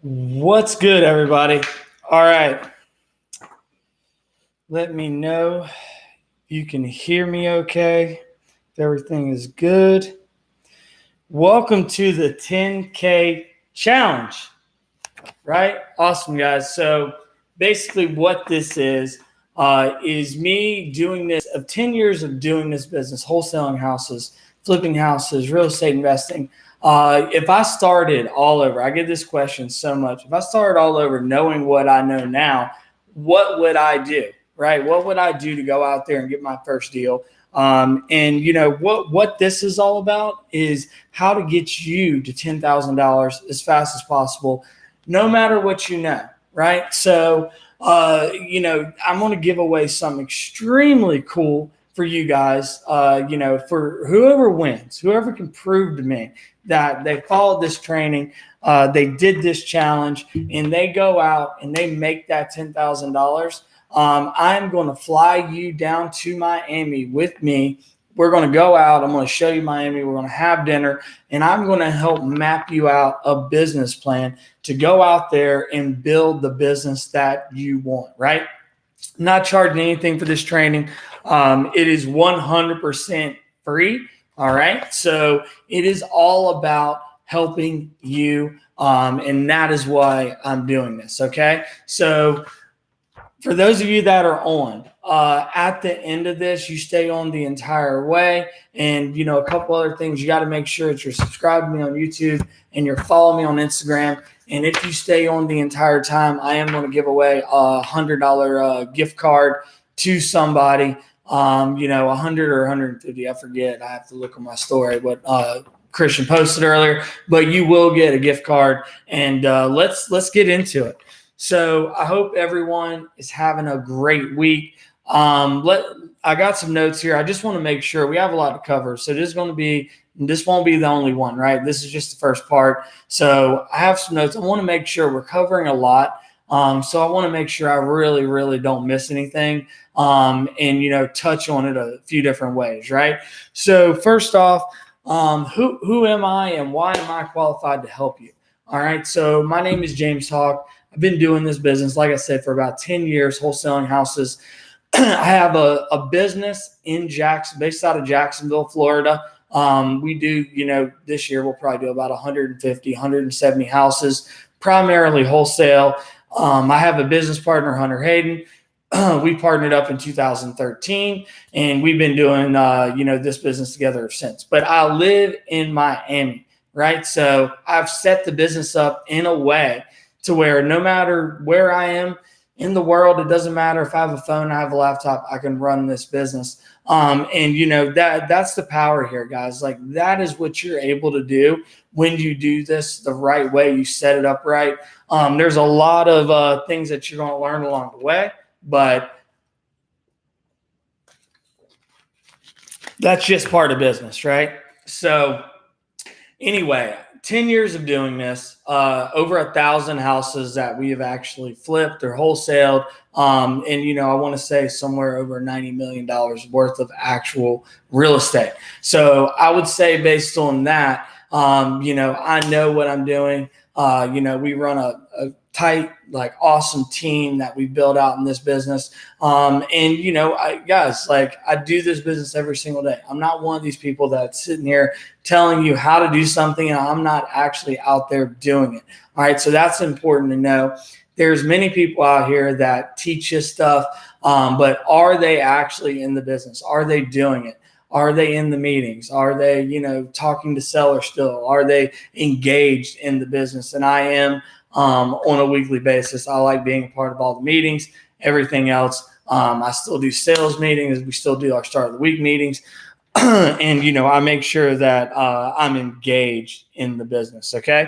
What's good, everybody? All right. Let me know if you can hear me okay, if everything is good. Welcome to the 10K challenge, right? Awesome, guys. So basically what this is me doing this of 10 years of doing this business, wholesaling houses, flipping houses, real estate investing. If I started all over, I get this question so much. If I started all over knowing what I know now, what would I do, right? What would I do to go out there and get my first deal? And you know what this is all about is how to get you to $10,000 as fast as possible, no matter what you know, right? So, I'm going to give away something extremely cool for you guys, for whoever wins, whoever can prove to me that they followed this training, they did this challenge, and they go out and they make that $10,000. I'm going to fly you down to Miami with me. We're going to go out. I'm going to show you Miami. We're going to have dinner, and I'm going to help map you out a business plan to go out there and build the business that you want, right? Not charging anything for this training. It is 100% free. All right. So it is all about helping you. And that is why I'm doing this. Okay. So for those of you that are on, at the end of this, you stay on the entire way. And, a couple other things, you got to make sure that you're subscribed to me on YouTube and you're following me on Instagram. And if you stay on the entire time, I am going to give away a $100 gift card to somebody, 100 or 150. I forget. I have to look at my story, what Christian posted earlier, but you will get a gift card. And let's get into it. So I hope everyone is having a great week. I got some notes here. I just want to make sure we have a lot to cover. So this won't be the only one, right? This is just the first part. So I have some notes. I want to make sure we're covering a lot. So I want to make sure I really, really don't miss anything. And touch on it a few different ways, right? So first off, who am I and why am I qualified to help you? All right. So my name is James Hawk. I've been doing this business, like I said, for about 10 years, wholesaling houses. I have a business based out of Jacksonville, Florida. We do, this year we'll probably do about 150, 170 houses, primarily wholesale. I have a business partner, Hunter Hayden. We partnered up in 2013, and we've been doing, this business together since. But I live in Miami, right? So I've set the business up in a way to where no matter where I am in the world, it doesn't matter if I have a phone, I have a laptop, I can run this business. That's the power here, guys. Like that is what you're able to do when you do this the right way, you set it up right. There's a lot of things that you're going to learn along the way, but that's just part of business, right? So anyway, 10 years of doing this, over 1,000 houses that we have actually flipped or wholesaled. I want to say somewhere over $90 million worth of actual real estate. So I would say based on that, I know what I'm doing. We run a tight, awesome team that we build out in this business. I do this business every single day. I'm not one of these people that's sitting here telling you how to do something and I'm not actually out there doing it. All right. So that's important to know. There's many people out here that teach you stuff, but are they actually in the business? Are they doing it? Are they in the meetings? Are they, talking to sellers still? Are they engaged in the business? And I am on a weekly basis. I like being a part of all the meetings, everything else. I still do sales meetings. We still do our start of the week meetings. And, I make sure that I'm engaged in the business. Okay.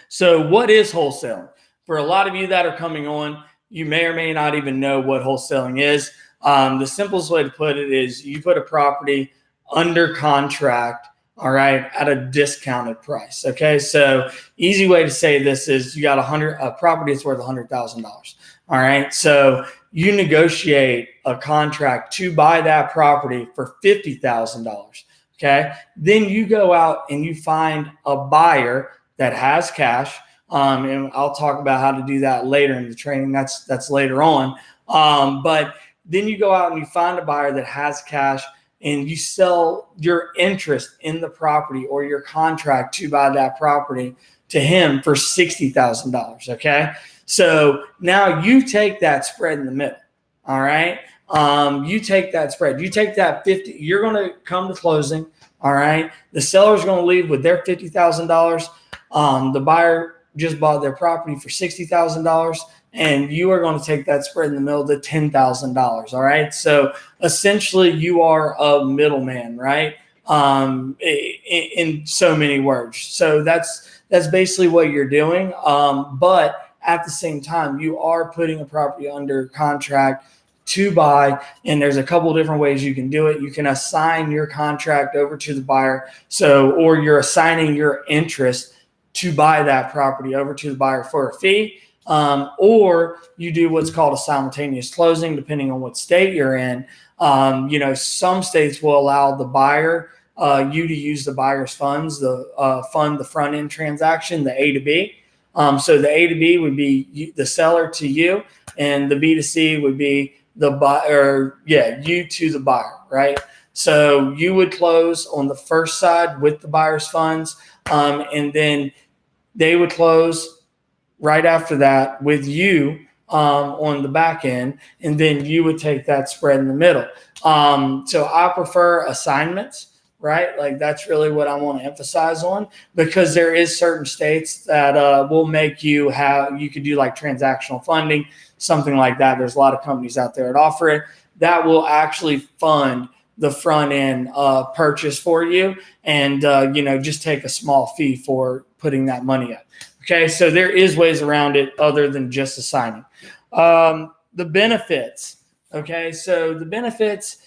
So what is wholesaling? For a lot of you that are coming on, you may or may not even know what wholesaling is. The simplest way to put it is you put a property under contract, all right, at a discounted price. Okay. So easy way to say this is you got a property that's worth $100,000. All right. So you negotiate a contract to buy that property for $50,000. Okay. Then you go out and you find a buyer that has cash. And I'll talk about how to do that later in the training. That's later on. But then you go out and you find a buyer that has cash, and you sell your interest in the property or your contract to buy that property to him for $60,000. Okay. So now you take that spread in the middle. All right. You take that spread, you take that 50, you're going to come to closing. All right. The seller's going to leave with their $50,000. The buyer just bought their property for $60,000, and you are going to take that spread in the middle to $10,000. All right. So essentially you are a middleman, right? In so many words. So that's basically what you're doing. But at the same time, you are putting a property under contract to buy, and there's a couple of different ways you can do it. You can assign your contract over to the buyer, or you're assigning your interest to buy that property over to the buyer for a fee, or you do what's called a simultaneous closing, depending on what state you're in. Some states will allow the buyer, you to use the buyer's funds, fund the front end transaction, the A to B. So the A to B would be the seller to you, and the B to C would be the buyer, you to the buyer, right? So you would close on the first side with the buyer's funds, and then they would close right after that with you on the back end, and then you would take that spread in the middle. So I prefer assignments, right? Like that's really what I want to emphasize on, because there is certain states that will make you could do like transactional funding, something like that. There's a lot of companies out there that offer it that will actually fund the front end purchase for you, and just take a small fee for putting that money up. Okay, so there is ways around it other than just assigning. The benefits. Okay, so the benefits,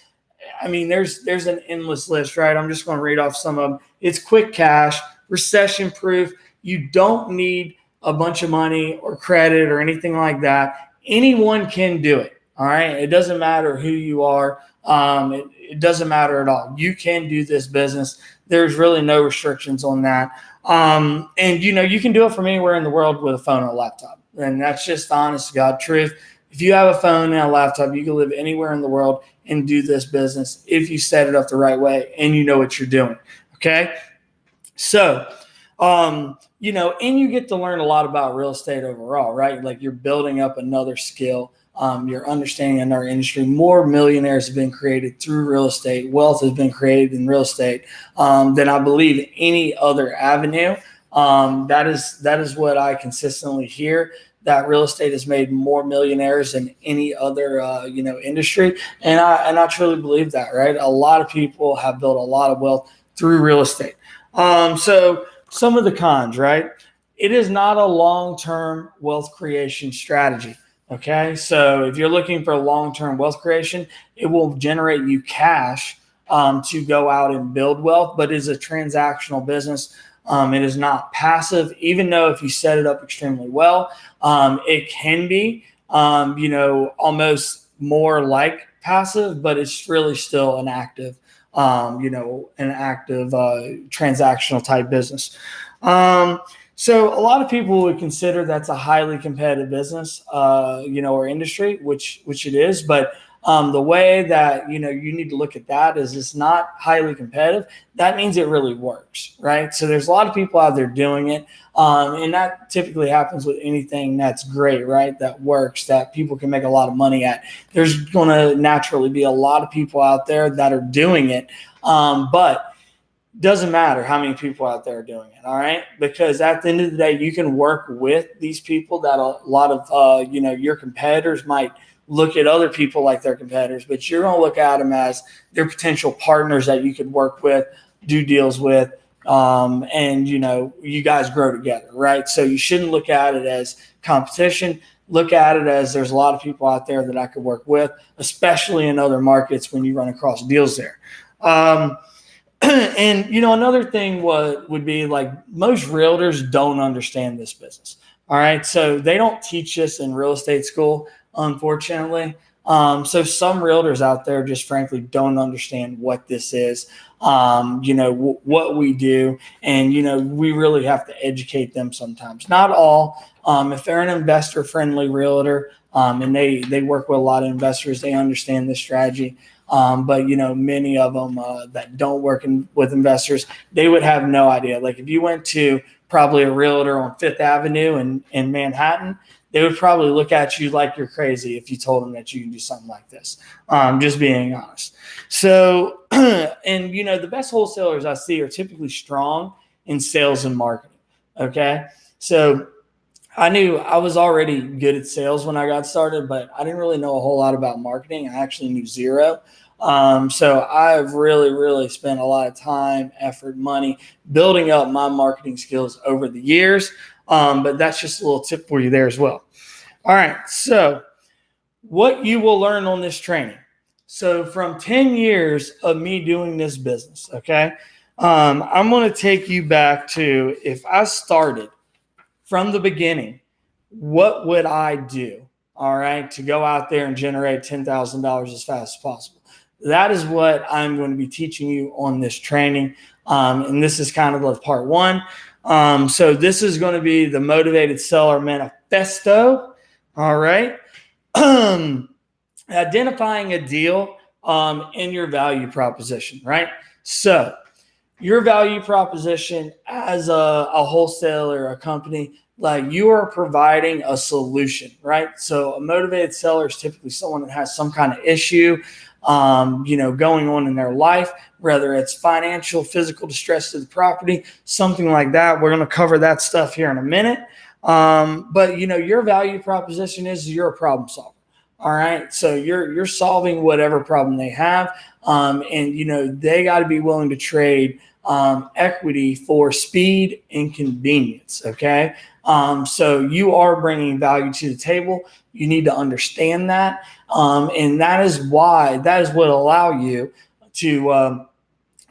I mean, there's an endless list, right? I'm just going to read off some of them. It's quick cash, recession proof. You don't need a bunch of money or credit or anything like that. Anyone can do it. All right. It doesn't matter who you are. It doesn't matter at all. You can do this business. There's really no restrictions on that. And you can do it from anywhere in the world with a phone or a laptop. And that's just the honest to God truth. If you have a phone and a laptop, you can live anywhere in the world and do this business if you set it up the right way and you know what you're doing. Okay. So, and you get to learn a lot about real estate overall, right? Like you're building up another skill. You're understanding in our industry. More millionaires have been created through real estate. Wealth has been created in real estate than I believe any other avenue. That is what I consistently hear. That real estate has made more millionaires than any other industry, and I truly believe that. Right, a lot of people have built a lot of wealth through real estate. So some of the cons, right? It is not a long-term wealth creation strategy. Okay, so if you're looking for long-term wealth creation, it will generate you cash to go out and build wealth, but it's a transactional business. It is not passive, even though if you set it up extremely well, it can be, almost more like passive, but it's really still an active, transactional type business. So a lot of people would consider that's a highly competitive business, or industry, which it is. But the way that, you need to look at that is it's not highly competitive. That means it really works, right? So there's a lot of people out there doing it. And that typically happens with anything that's great, right? That works, that people can make a lot of money at. There's going to naturally be a lot of people out there that are doing it. But doesn't matter how many people out there are doing it, all right? Because at the end of the day, you can work with these people that a lot of, your competitors might look at other people like they're competitors, but you're going to look at them as their potential partners that you could work with, do deals with, and, you guys grow together, right? So you shouldn't look at it as competition. Look at it as there's a lot of people out there that I could work with, especially in other markets when you run across deals there. And, another thing would be like most realtors don't understand this business. All right. So they don't teach us in real estate school, unfortunately. So some realtors out there just frankly don't understand what this is, what we do. And, we really have to educate them sometimes. Not all. If they're an investor-friendly realtor and they work with a lot of investors, they understand this strategy. But many of them that don't work with investors, they would have no idea. Like if you went to probably a realtor on Fifth Avenue in Manhattan, they would probably look at you like you're crazy if you told them that you can do something like this. Just being honest. So, and the best wholesalers I see are typically strong in sales and marketing. Okay, so I knew I was already good at sales when I got started, but I didn't really know a whole lot about marketing. I actually knew zero. So I've really spent a lot of time, effort, money building up my marketing skills over the years. But that's just a little tip for you there as well. All right. So what you will learn on this training. So from 10 years of me doing this business, okay, I'm going to take you back to if I started from the beginning, what would I do? All right, to go out there and generate $10,000 as fast as possible. That is what I'm going to be teaching you on this training. And this is kind of part one. So this is going to be the Motivated Seller Manifesto. All right. Identifying a deal in your value proposition, right? So your value proposition as a wholesaler, a company, like you are providing a solution, right? So a motivated seller is typically someone that has some kind of issue, going on in their life, whether it's financial, physical distress to the property, something like that. We're going to cover that stuff here in a minute. But your value proposition is you're a problem solver. All right. So you're solving whatever problem they have. And they got to be willing to trade equity for speed and convenience. Okay. So you are bringing value to the table. You need to understand that. And that is what allow you to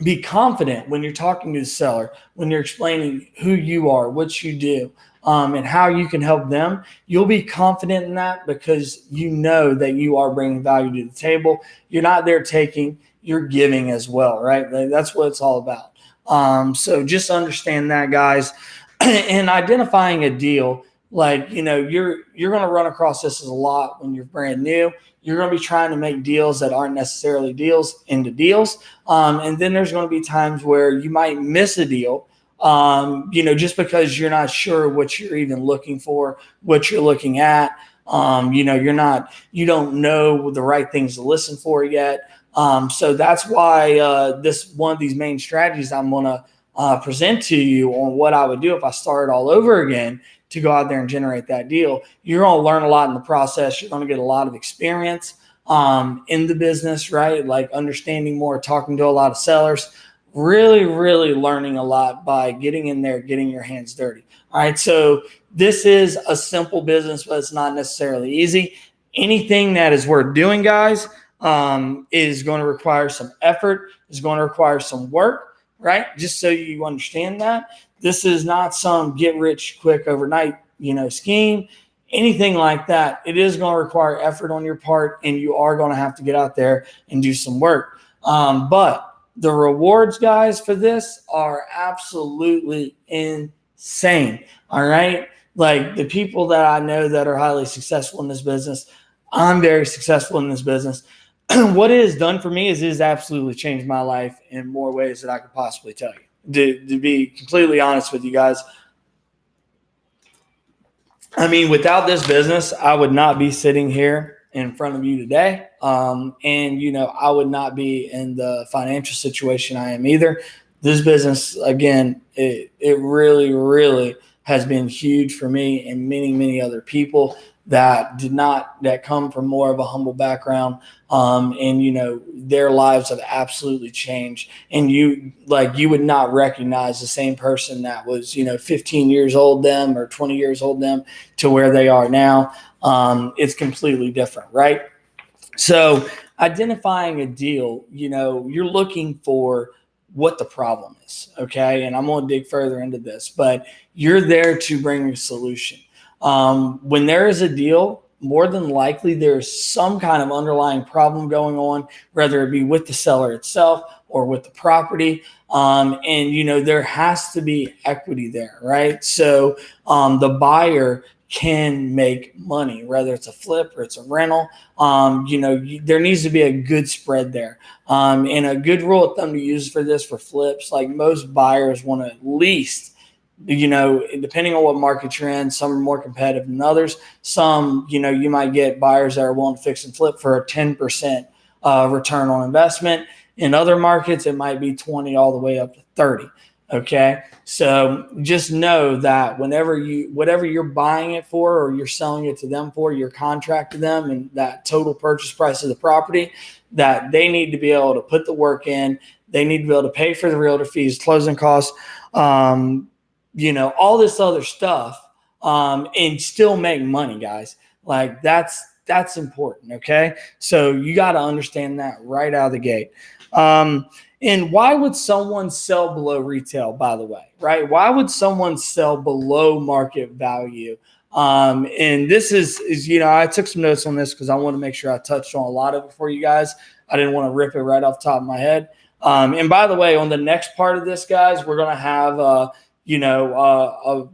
be confident when you're talking to the seller, when you're explaining who you are, what you do, and how you can help them. You'll be confident in that because you know that you are bringing value to the table. You're not there taking, you're giving as well, right? That's what it's all about. So just understand that, guys. And identifying a deal, you're going to run across this as a lot when you're brand new. You're going to be trying to make deals that aren't necessarily deals into deals. And then there's going to be times where you might miss a deal, just because you're not sure what you're even looking for, what you're looking at. You don't know the right things to listen for yet. So that's why this one of these main strategies I'm going to present to you on what I would do if I started all over again to go out there and generate that deal. You're going to learn a lot in the process. You're going to get a lot of experience in the business, right? Like understanding more, talking to a lot of sellers, really learning a lot by getting in there, getting your hands dirty. All right. So this is a simple business, but it's not necessarily easy. Anything that is worth doing, guys, is going to require some effort, is going to require some work, right? Just so you understand that. This is not some get rich quick overnight, scheme, anything like that. It is going to require effort on your part, and you are going to have to get out there and do some work. But the rewards, guys, for this are absolutely insane. All right. Like the people that I know that are highly successful in this business, I'm very successful in this business. What it has done for me is it has absolutely changed my life in more ways that I could possibly tell you. To be completely honest with you guys, I mean, without this business, I would not be sitting here in front of you today. And I would not be in the financial situation I am either. This business, again, it really has been huge for me and many other people that come from more of a humble background. And their lives have absolutely changed. And you would not recognize the same person that was, 15 years old them or 20 years old them to where they are now. It's completely different, right? So identifying a deal, you're looking for what the problem is. Okay. And I'm going to dig further into this, but you're there to bring a solution. When there is a deal, more than likely there's some kind of underlying problem going on, whether it be with the seller itself or with the property. And there has to be equity there, right? So the buyer can make money, whether it's a flip or it's a rental. There needs to be a good spread there. And a good rule of thumb to use for this for flips, like most buyers want to at least, depending on what market you're in, some are more competitive than others. Some, you might get buyers that are willing to fix and flip for a 10% return on investment. In other markets, it might be 20 all the way up to 30. Okay. So just know that whatever you're buying it for, or you're selling it to them for, your contract to them and that total purchase price of the property, that they need to be able to put the work in. They need to be able to pay for the realtor fees, closing costs, all this other stuff, and still make money, guys. Like that's important. Okay. So you got to understand that right out of the gate. And why would someone sell below retail, by the way, right? Why would someone sell below market value? And this is, I took some notes on this because I want to make sure I touched on a lot of it for you guys. I didn't want to rip it right off the top of my head. And by the way, on the next part of this, guys, we're going to have, a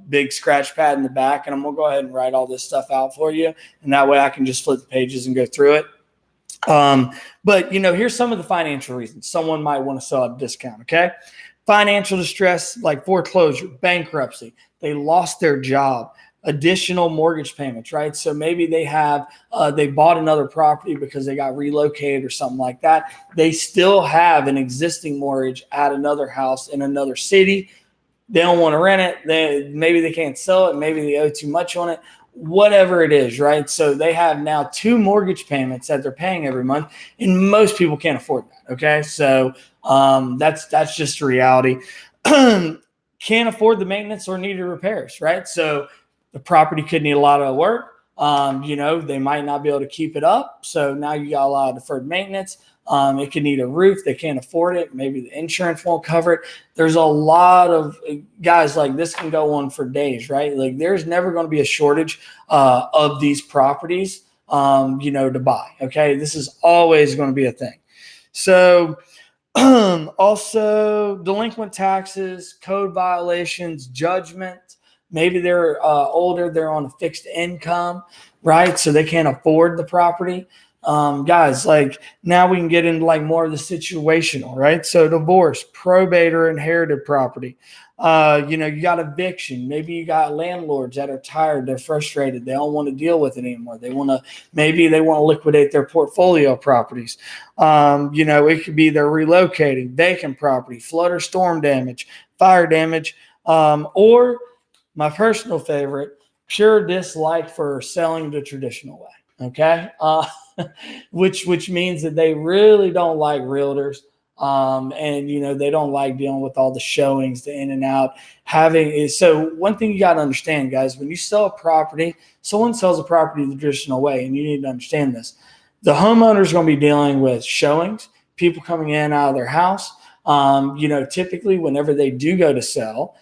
big scratch pad in the back, and I'm going to go ahead and write all this stuff out for you. And that way I can just flip the pages and go through it. But here's some of the financial reasons someone might want to sell at a discount. Okay. Financial distress, like foreclosure, bankruptcy, they lost their job, additional mortgage payments, right? So maybe they bought another property because they got relocated or something like that. They still have an existing mortgage at another house in another city. They don't want to rent it. Maybe they can't sell it. Maybe they owe too much on it. Whatever it is, right? So they have now 2 mortgage payments that they're paying every month, and most people can't afford that. Okay, so that's just a reality. Can't afford the maintenance or needed repairs, right? So the property could need a lot of work. They might not be able to keep it up. So now you got a lot of deferred maintenance. It could need a roof. They can't afford it. Maybe the insurance won't cover it. There's a lot of guys, like this can go on for days, right? Like there's never going to be a shortage of these properties, to buy. Okay. This is always going to be a thing. So also delinquent taxes, code violations, judgment. Maybe they're older. They're on a fixed income, right? So they can't afford the property. Guys, like now we can get into like more of the situational, right? So divorce, probate, or inherited property. You got eviction. Maybe you got landlords that are tired, they're frustrated, they don't want to deal with it anymore. Maybe they want to liquidate their portfolio properties. It could be they're relocating, vacant property, flood or storm damage, fire damage, or my personal favorite, pure dislike for selling the traditional way. Okay. Which means that they really don't like realtors. And they don't like dealing with all the showings, the in and out. So one thing you got to understand, guys, when you sell a property, someone sells a property the traditional way, and you need to understand this. The homeowner is going to be dealing with showings, people coming in and out of their house. Typically whenever they do go to sell,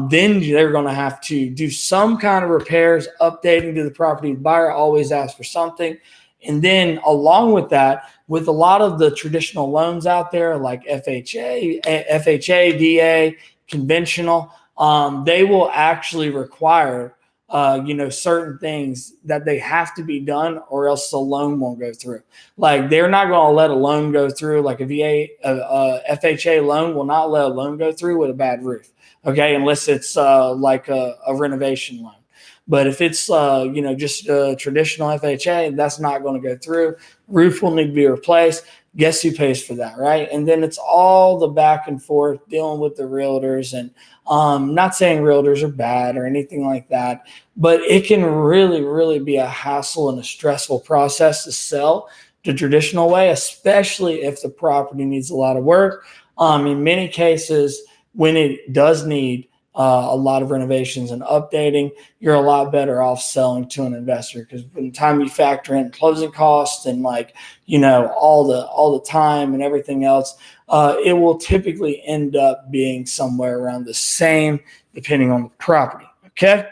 then they're going to have to do some kind of repairs, updating to the property. The buyer always asks for something. And then along with that, with a lot of the traditional loans out there, like FHA, VA, conventional, they will actually require, certain things that they have to be done, or else the loan won't go through. Like they're not going to let a loan go through, like a FHA loan will not let a loan go through with a bad roof. Okay, unless it's like a renovation loan. But if it's, just a traditional FHA, that's not going to go through. Roof will need to be replaced. Guess who pays for that, right? And then it's all the back and forth dealing with the realtors. And not saying realtors are bad or anything like that, but it can really, really be a hassle and a stressful process to sell the traditional way, especially if the property needs a lot of work. In many cases, when it does need a lot of renovations and updating, you're a lot better off selling to an investor, because by the time you factor in closing costs and all the time and everything else, it will typically end up being somewhere around the same depending on the property. Okay.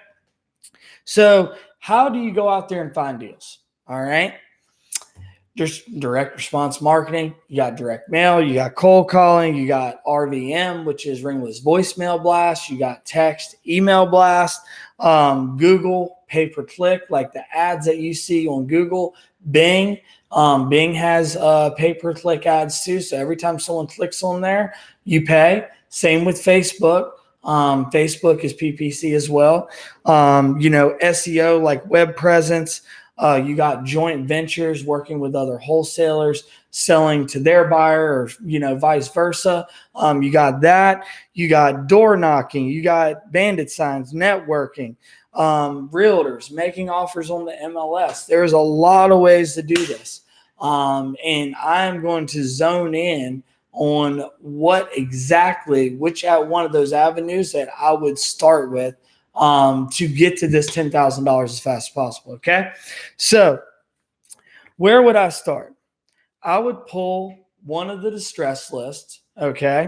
So how do you go out there and find deals? All right. There's direct response marketing. You got direct mail. You got cold calling. You got RVM, which is ringless voicemail blast. You got text, email blast, Google pay-per-click, like the ads that you see on Google. Bing. Bing has pay-per-click ads too. So every time someone clicks on there, you pay. Same with Facebook. Facebook is PPC as well. SEO, like web presence. You got joint ventures, working with other wholesalers, selling to their buyer, or vice versa. You got that. You got door knocking. You got bandit signs, networking, realtors, making offers on the MLS. There's a lot of ways to do this, and I'm going to zone in on which at one of those avenues that I would start with to get to this $10,000 as fast as possible. Okay. So where would I start? I would pull one of the distress lists. Okay.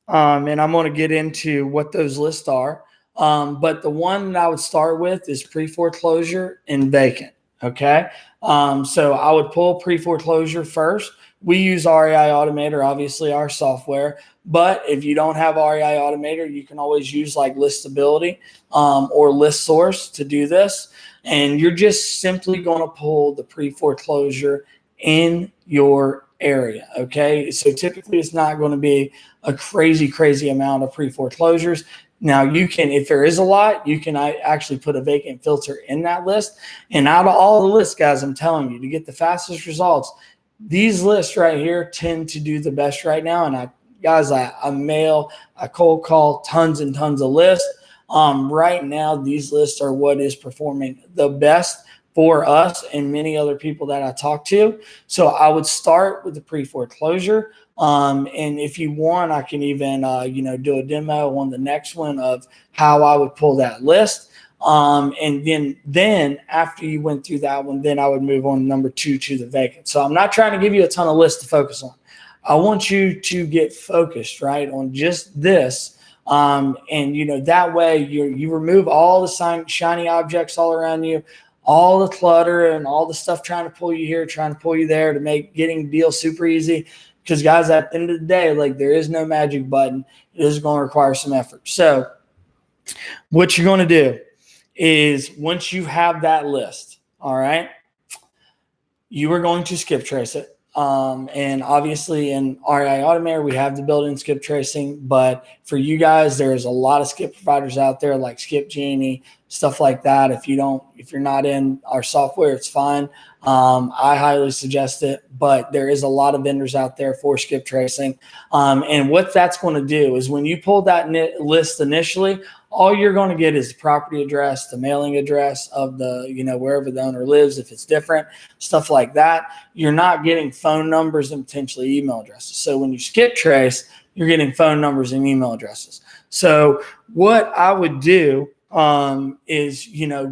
And I'm going to get into what those lists are. But the one that I would start with is pre-foreclosure and vacant. Okay. So I would pull pre-foreclosure first. We use REI Automator, obviously our software, but if you don't have REI Automator, you can always use like Listability or List Source to do this. And you're just simply going to pull the pre-foreclosure in your area. Okay. So typically it's not going to be a crazy amount of pre-foreclosures. Now you can, if there is a lot, you can actually put a vacant filter in that list. And out of all the lists, guys, I'm telling you, to get the fastest results, these lists right here tend to do the best right now. And I cold call tons and tons of lists. Right now, these lists are what is performing the best for us and many other people that I talk to. So I would start with the pre-foreclosure. And if you want, I can even, do a demo on the next one of how I would pull that list. And then after you went through that one, then I would move on number 2 to the vacant. So I'm not trying to give you a ton of lists to focus on. I want you to get focused, right, on just this. That way you remove all the shiny objects all around you, all the clutter and all the stuff trying to pull you here, trying to pull you there to make getting deals super easy. Because guys, at the end of the day, like there is no magic button. It is going to require some effort. So what you're going to do is once you have that list, all right, you are going to skip trace it. And obviously in REI Automator, we have the built-in skip tracing, but for you guys, there's a lot of skip providers out there like Skip Genie, stuff like that. If you're not in our software, it's fine. I highly suggest it, but there is a lot of vendors out there for skip tracing. And what that's going to do is when you pull that list initially, all you're going to get is the property address, the mailing address of the, wherever the owner lives, if it's different, stuff like that. You're not getting phone numbers and potentially email addresses. So when you skip trace, you're getting phone numbers and email addresses. So what I would do is,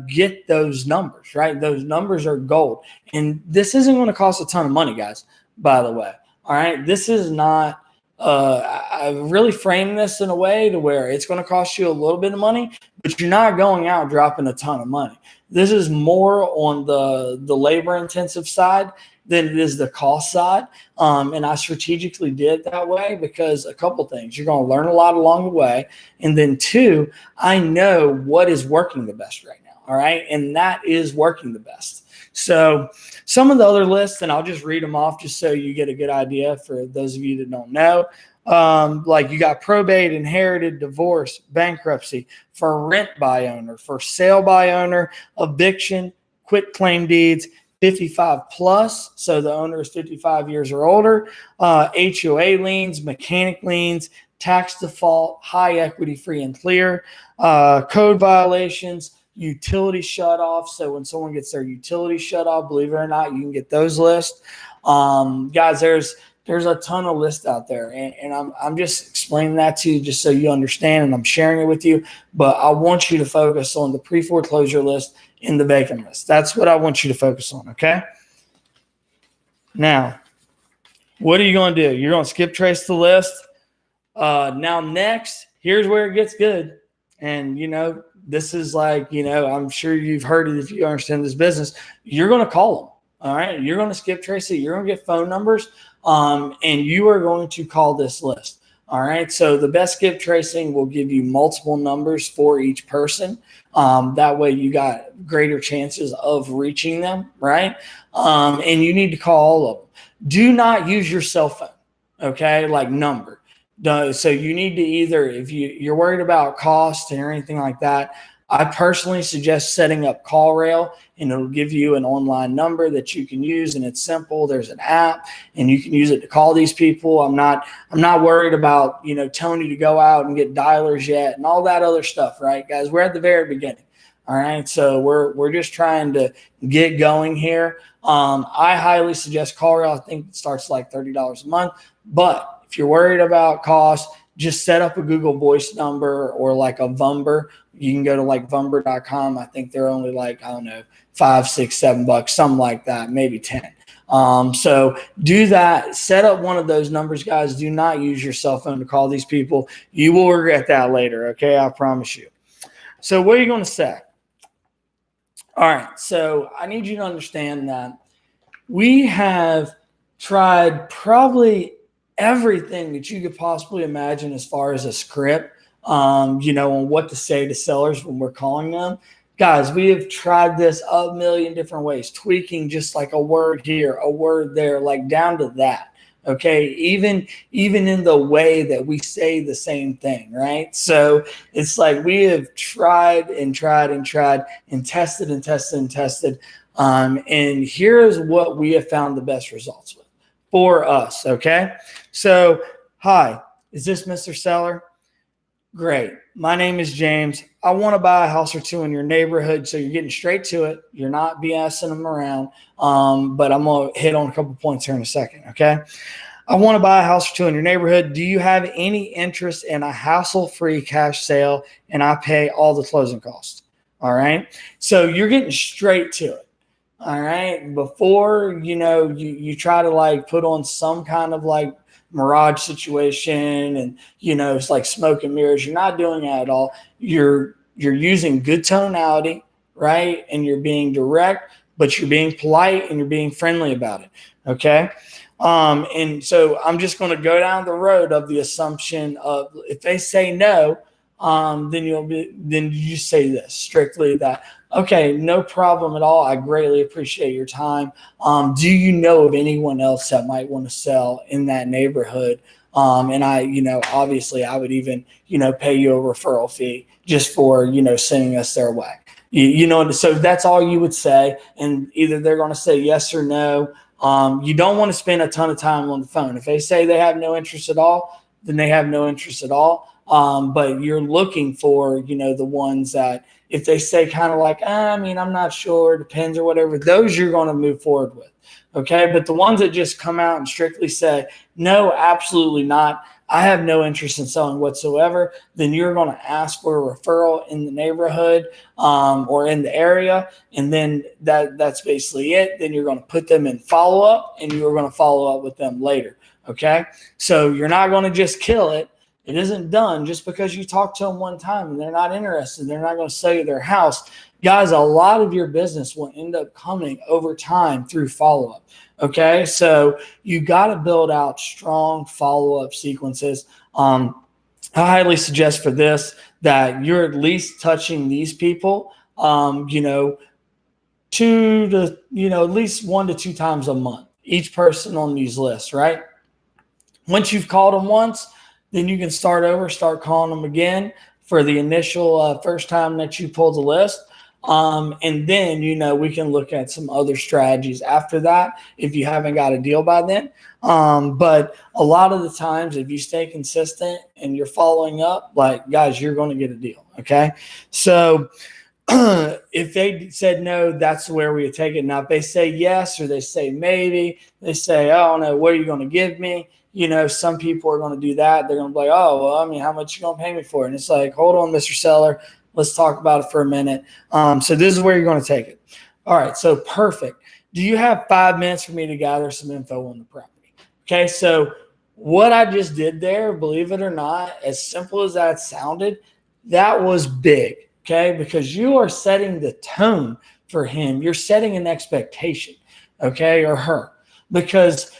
get those numbers, right? Those numbers are gold. And this isn't going to cost a ton of money, guys, by the way. All right. This is not, I really frame this in a way to where it's going to cost you a little bit of money, but you're not going out dropping a ton of money. This is more on the labor intensive side than it is the cost side. And I strategically did it that way because a couple things. You're going to learn a lot along the way. And then 2, I know what is working the best right now. All right. And that is working the best. So some of the other lists, and I'll just read them off just so you get a good idea for those of you that don't know. Like you got probate, inherited, divorce, bankruptcy, for rent by owner, for sale by owner, eviction, quit claim deeds, 55 plus, so the owner is 55 years or older, HOA liens, mechanic liens, tax default, high equity free and clear, code violations, utility shut off. So when someone gets their utility shut off, believe it or not, you can get those lists. Guys, there's a ton of lists out there, and I'm just explaining that to you just so you understand, and I'm sharing it with you. But I want you to focus on the pre-foreclosure list in the vacant list. That's what I want you to focus on, okay? Now, what are you going to do? You're going to skip trace the list. Now, next, here's where it gets good. And, this is like, I'm sure you've heard it if you understand this business. You're going to call them. All right. You're going to skip trace it. You're going to get phone numbers, and you are going to call this list. All right. So the best skip tracing will give you multiple numbers for each person. That way you got greater chances of reaching them. Right. And you need to call all of them. Do not use your cell phone. Okay. Like number. So you need to either, if you're worried about cost or anything like that, I personally suggest setting up CallRail, and it'll give you an online number that you can use, and it's simple. There's an app, and you can use it to call these people. I'm not worried about, telling you to go out and get dialers yet and all that other stuff, right, guys? We're at the very beginning. All right, so we're just trying to get going here. I highly suggest CallRail. I think it starts like $30 a month, but if you're worried about cost, just set up a Google Voice number or like a Vumber. You can go to like Vumber.com. I think they're only like, I don't know, $5, $6, $7, something like that, maybe 10. So do that. Set up one of those numbers, guys. Do not use your cell phone to call these people. You will regret that later. Okay, I promise you. So what are you going to say? All right. So I need you to understand that we have tried probably everything that you could possibly imagine as far as a script, on what to say to sellers when we're calling them. Guys, we have tried this a million different ways, tweaking just like a word here, a word there, like down to that. Okay, even in the way that we say the same thing, right? So it's like we have tried and tried and tried and tested and tested and tested. And here's what we have found the best results with for us. Okay, so hi, is this Mr. Seller? Great. My name is James. I want to buy a house or two in your neighborhood. So you're getting straight to it. You're not BSing them around. But I'm going to hit on a couple points here in a second. Okay. I want to buy a house or two in your neighborhood. Do you have any interest in a hassle-free cash sale? And I pay all the closing costs. All right. So you're getting straight to it. All right. Before, you try to like put on some kind of like mirage situation and it's like smoke and mirrors. You're not doing that at all. You're using good tonality, right? And you're being direct, but you're being polite and you're being friendly about it. Okay. And so I'm just going to go down the road of the assumption of if they say no, then you say this strictly that, okay, no problem at all. I greatly appreciate your time. Do you know of anyone else that might want to sell in that neighborhood? And obviously I would even, pay you a referral fee just for, sending us their way. So that's all you would say. And either they're going to say yes or no. You don't want to spend a ton of time on the phone. If they say they have no interest at all, then they have no interest at all. But you're looking for, the ones that if they say kind of like, I'm not sure, depends or whatever, those you're going to move forward with. Okay. But the ones that just come out and strictly say, no, absolutely not, I have no interest in selling whatsoever, then you're going to ask for a referral in the neighborhood or in the area. And then that's basically it. Then you're going to put them in follow up and you're going to follow up with them later. Okay. So you're not going to just kill it. It isn't done just because you talk to them one time and they're not interested. They're not going to sell you their house. Guys, a lot of your business will end up coming over time through follow-up. Okay, so you got to build out strong follow-up sequences. I highly suggest for this that you're at least touching these people, at least 1 to 2 times a month, each person on these lists, right? Once you've called them once, then you can start calling them again for the initial first time that you pull the list. And then, we can look at some other strategies after that if you haven't got a deal by then. But a lot of the times, if you stay consistent and you're following up, like, guys, you're going to get a deal. Okay. So if they said no, that's where we would take it. Now, if they say yes, or they say maybe, they say, oh, no, what are you going to give me? Some people are going to do that. They're going to be like, oh, well, how much you going to pay me for it? And it's like, hold on, Mr. Seller. Let's talk about it for a minute. So this is where you're going to take it. All right. So perfect. Do you have 5 minutes for me to gather some info on the property? Okay. So what I just did there, believe it or not, as simple as that sounded, that was big. Okay. Because you are setting the tone for him. You're setting an expectation. okay, or her. Because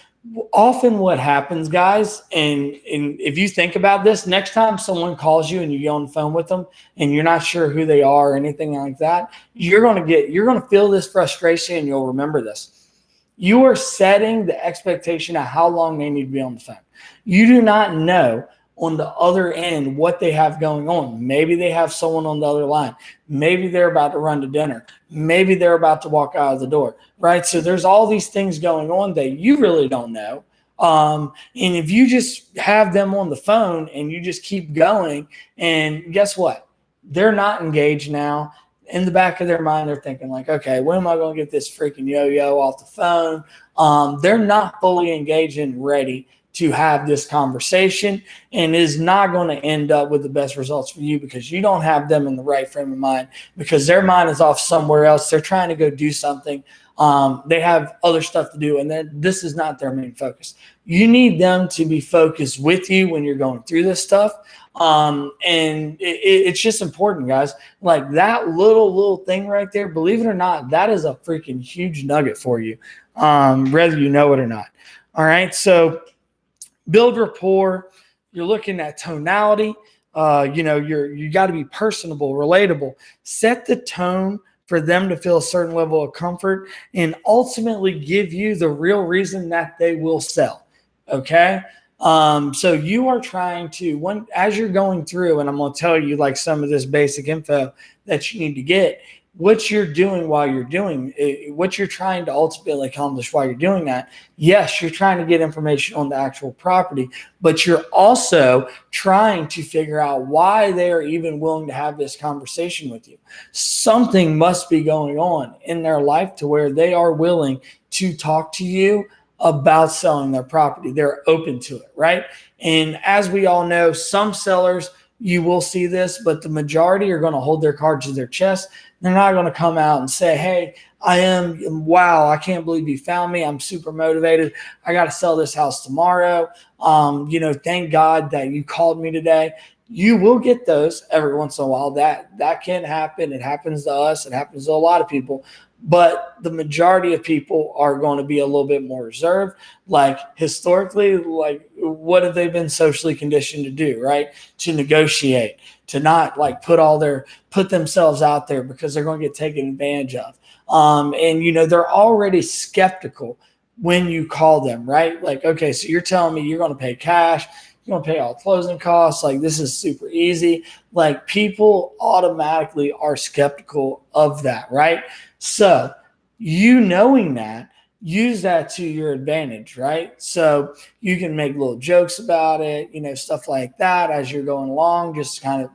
often what happens, guys, and if you think about this, next time someone calls you and you get on the phone with them and you're not sure who they are or anything like that, you're gonna feel this frustration and you'll remember this. You are setting the expectation of how long they need to be on the phone. You do not know on the other end what they have going on. Maybe they have someone on the other line. Maybe they're about to run to dinner. Maybe they're about to walk out of the door, right? So there's all these things going on that you really don't know. And if you just have them on the phone and you just keep going, and guess what? They're not engaged now. In the back of their mind, they're thinking like, okay, when am I going to get this freaking yo-yo off the phone? They're not fully engaged and ready to have this conversation, and is not going to end up with the best results for you because you don't have them in the right frame of mind, because their mind is off somewhere else. They're trying to go do something. They have other stuff to do, and then this is not their main focus. You need them to be focused with you when you're going through this stuff. It's just important, guys. Like that little thing right there, believe it or not, that is a freaking huge nugget for you, whether you know it or not. All right. So build rapport. You're looking at tonality. You got to be personable, relatable. Set the tone for them to feel a certain level of comfort, and ultimately give you the real reason that they will sell. Okay. So you are trying to, as you're going through, and I'm going to tell you like some of this basic info that you need to get, what you're doing while you're doing what you're trying to ultimately accomplish while you're doing that. Yes, you're trying to get information on the actual property, but you're also trying to figure out why they are even willing to have this conversation with you. Something must be going on in their life to where they are willing to talk to you about selling their property. They're open to it, right? And as we all know, some sellers, you will see this, but the majority are going to hold their cards to their chest. They're not going to come out and say, hey, wow, I can't believe you found me. I'm super motivated. I got to sell this house tomorrow. Thank God that you called me today. You will get those every once in a while. That can happen. It happens to us. It happens to a lot of people. But the majority of people are going to be a little bit more reserved. Like historically, like what have they been socially conditioned to do, right? To negotiate, to not like put themselves out there because they're going to get taken advantage of. They're already skeptical when you call them, right? Like, okay, so you're telling me you're going to pay cash, you're going to pay all closing costs. Like this is super easy. Like people automatically are skeptical of that, right? So you knowing that, use that to your advantage, right? So you can make little jokes about it, stuff like that as you're going along, just kind of,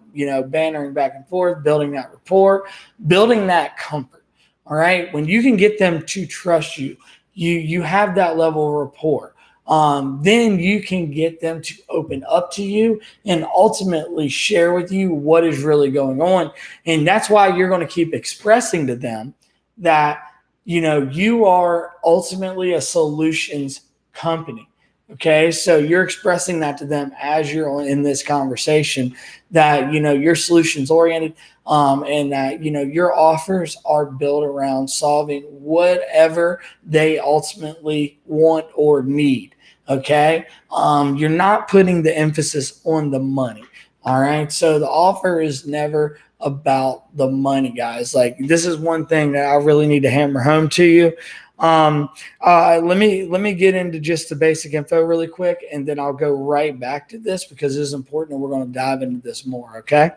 bantering back and forth, building that rapport, building that comfort. All right. When you can get them to trust you, you have that level of rapport. Then you can get them to open up to you and ultimately share with you what is really going on. And that's why you're going to keep expressing to them that, you are ultimately a solutions company. Okay. So you're expressing that to them as you're in this conversation that, you're solutions oriented, and that, your offers are built around solving whatever they ultimately want or need. Okay. You're not putting the emphasis on the money. All right. So the offer is never about the money, guys. Like this is one thing that I really need to hammer home to you. Let me get into just the basic info really quick, and then I'll go right back to this because this is important and we're going to dive into this more. Okay.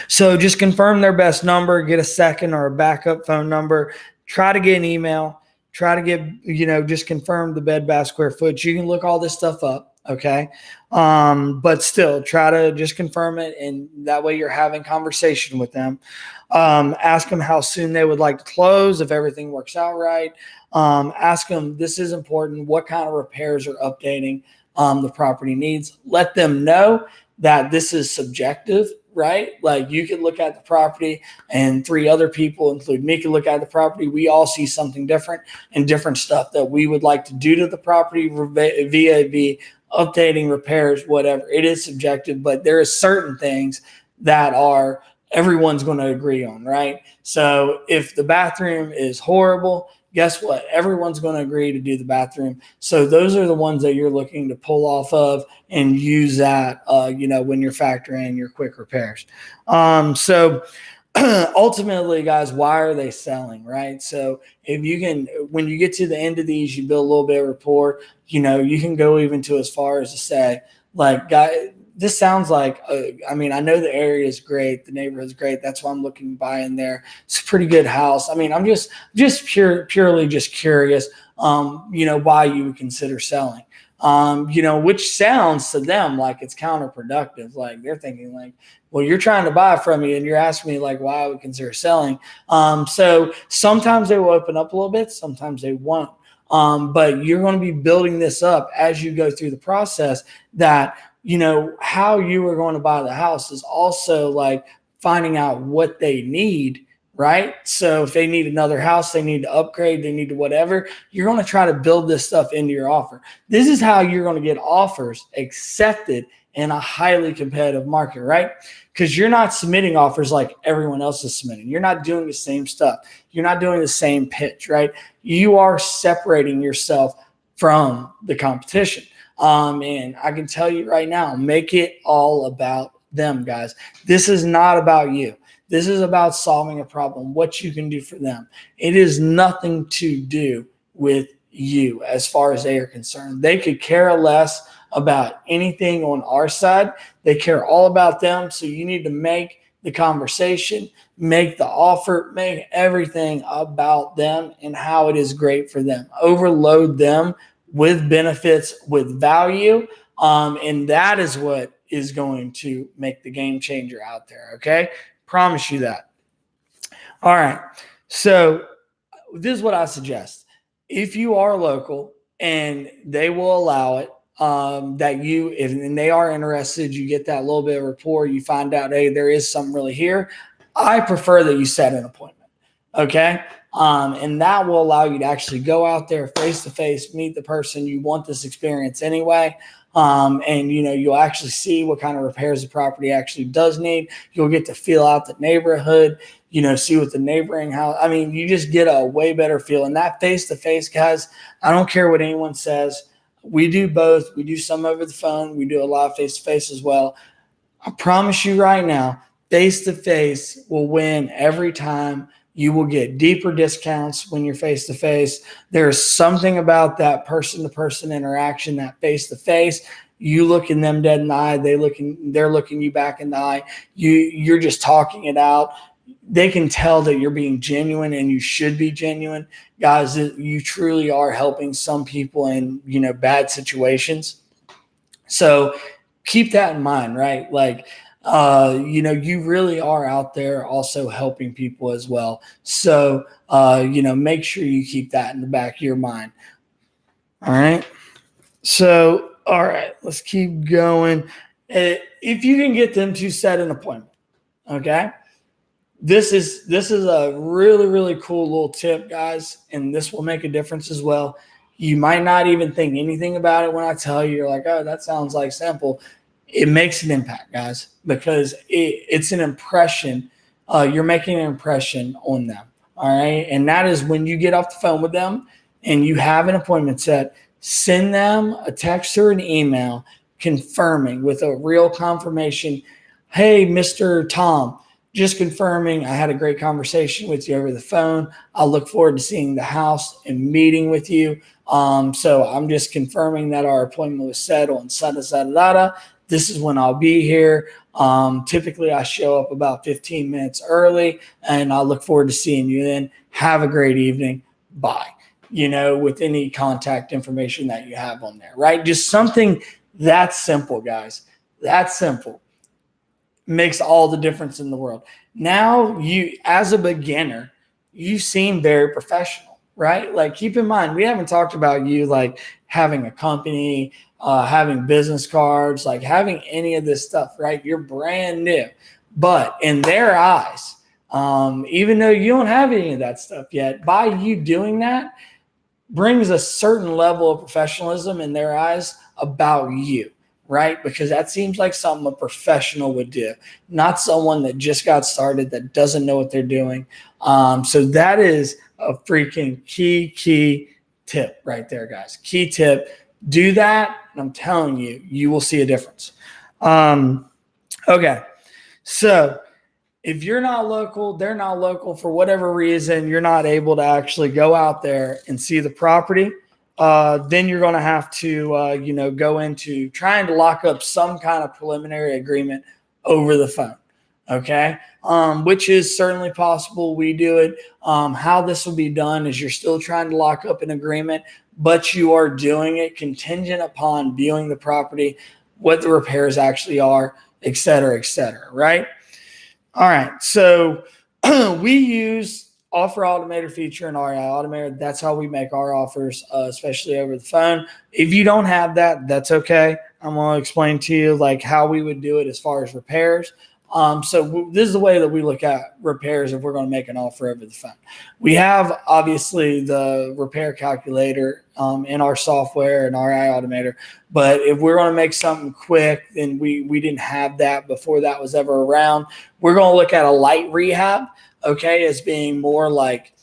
So just confirm their best number, get a second or a backup phone number, try to get an email, try to get, just confirm the bed bath square footage. You can look all this stuff up. Okay. But still try to just confirm it. And that way you're having conversation with them. Ask them how soon they would like to close if everything works out right. Ask them, this is important, what kind of repairs or updating the property needs. Let them know that this is subjective, right? Like you could look at the property and three other people, including me, could look at the property. We all see something different and different stuff that we would like to do to the property via updating, repairs, whatever. It is subjective, but there are certain things that everyone's going to agree on, right? So if the bathroom is horrible, guess what? Everyone's going to agree to do the bathroom. So those are the ones that you're looking to pull off of and use that, when you're factoring in your quick repairs. So ultimately, guys, why are they selling, right? So if you can, when you get to the end of these, you build a little bit of rapport. You can go even to as far as to say, like, guy, this sounds like, I know the area is great, the neighborhood's great. That's why I'm looking to buy in there. It's a pretty good house. I'm just purely just curious, why you would consider selling. Which sounds to them like it's counterproductive. Like they're thinking like, well, you're trying to buy from me and you're asking me like why I would consider selling. So sometimes they will open up a little bit, sometimes they won't. But you're going to be building this up as you go through the process that, how you are going to buy the house is also like finding out what they need, right? So if they need another house, they need to upgrade, they need to whatever, you're going to try to build this stuff into your offer. This is how you're going to get offers accepted in a highly competitive market, right? Because you're not submitting offers like everyone else is submitting. You're not doing the same stuff. You're not doing the same pitch, right? You are separating yourself from the competition. And I can tell you right now, make it all about them, guys. This is not about you. This is about solving a problem, what you can do for them. It is nothing to do with you as far as they are concerned. They could care less about anything on our side. They care all about them. So you need to make the conversation, make the offer, make everything about them and how it is great for them. Overload them with benefits, with value. And that is what is going to make the game changer out there. Okay. Promise you that. All right. So this is what I suggest. If you are local and they will allow it, if they are interested, you get that little bit of rapport, you find out, hey, there is something really here. I prefer that you set an appointment. Okay. And that will allow you to actually go out there face to face, meet the person. You want this experience anyway. And you'll actually see what kind of repairs the property actually does need. You'll get to feel out the neighborhood, see what the neighboring house. You just get a way better feel. And that face to face, guys, I don't care what anyone says. We do both. We do some over the phone. We do a lot of face to face as well. I promise you right now, face to face will win every time. You will get deeper discounts when you're face to face. There's something about that person to person interaction, that face to face. You looking them dead in the eye, they're looking you back in the eye. You're just talking it out. They can tell that you're being genuine, and you should be genuine, guys. You truly are helping some people in bad situations. So keep that in mind, right? Like. You really are out there also helping people as well. So, make sure you keep that in the back of your mind. All right. So, all right, let's keep going. If you can get them to set an appointment, okay. This is a really, really cool little tip, guys, and this will make a difference as well. You might not even think anything about it when I tell you. You're like, oh, that sounds like simple. It makes an impact, guys, because it's an impression. You're making an impression on them. All right. And that is when you get off the phone with them and you have an appointment set, send them a text or an email confirming with a real confirmation. Hey, Mr. Tom, just confirming I had a great conversation with you over the phone. I look forward to seeing the house and meeting with you. So I'm just confirming that our appointment was set on Sada. This is when I'll be here. Typically, I show up about 15 minutes early, and I look forward to seeing you then. Have a great evening. Bye. With any contact information that you have on there, right? Just something that simple, guys. That simple makes all the difference in the world. Now, you, as a beginner, you seem very professional, right? Like, keep in mind, we haven't talked about you like having a company, having business cards, like having any of this stuff, right? You're brand new. But in their eyes, even though you don't have any of that stuff yet, by you doing that brings a certain level of professionalism in their eyes about you, right? Because that seems like something a professional would do, not someone that just got started that doesn't know what they're doing. So that is a freaking key tip right there, guys. Key tip. Do that, and I'm telling you, you will see a difference. Okay, so if you're not local, they're not local for whatever reason, you're not able to actually go out there and see the property, then you're going to have to, go into trying to lock up some kind of preliminary agreement over the phone. Okay. Which is certainly possible. We do it. How this will be done is you're still trying to lock up an agreement, but you are doing it contingent upon viewing the property, what the repairs actually are, et cetera, right? All right. So we use offer automator feature and REI automator. That's how we make our offers, especially over the phone. If you don't have that, that's okay. I'm going to explain to you like how we would do it as far as repairs. So this is the way that we look at repairs if we're going to make an offer over the phone. We have obviously the repair calculator in our software and REI automator, but if we're going to make something quick, then we didn't have that before that was ever around. We're going to look at a light rehab, okay, as being more like,